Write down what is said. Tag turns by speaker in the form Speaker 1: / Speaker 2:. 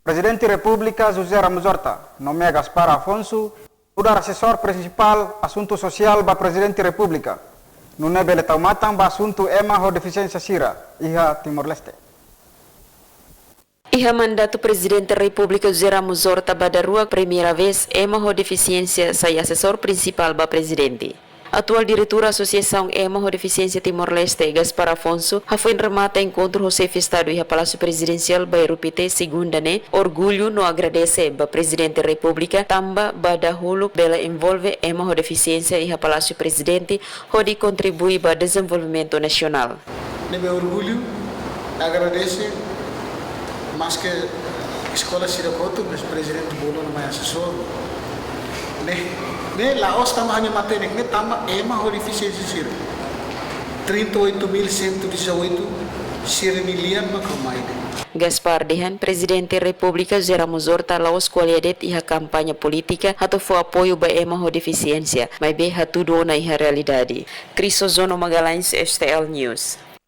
Speaker 1: Presidente República José Ramos Horta nomea Gaspar Afonso mudar assessor principal assunto social ba Presidente República. Nune bele taumatang ba assunto ema ho deficiência sira iha Timor-Leste.
Speaker 2: Iha mandato Presidente da República José Ramos Horta badarua primeira vez ema ho deficiência sai assessor principal ba Presidente. Atual diretor da Associação Ema ho Deficiência Timor-Leste, Gaspar Afonso, foi remata encontro o chefe Estado e a Palácio Presidencial Bairupite segunda né, orgulho no agradece ba Presidente da República, tamba badahulu bela envolve Ema ho Deficiência e a Palácio Presidente, onde contribui para o desenvolvimento nacional.
Speaker 3: Nebe orgulho, agradece, mas que escola Siracoto, mas Presidente Bolo não é assessor, ne Laos tama hanya materi, ne tama ema ho deficiência sira 38.118 sira milian makamai.
Speaker 2: Gaspar Dehan, Presidente da República José Ramos Horta Laos kualiadet iha kampanye politika atau for apoio ba ema ho deficiência, mas be hatudo na iha realidade. Crisozono Magalhães, STL News.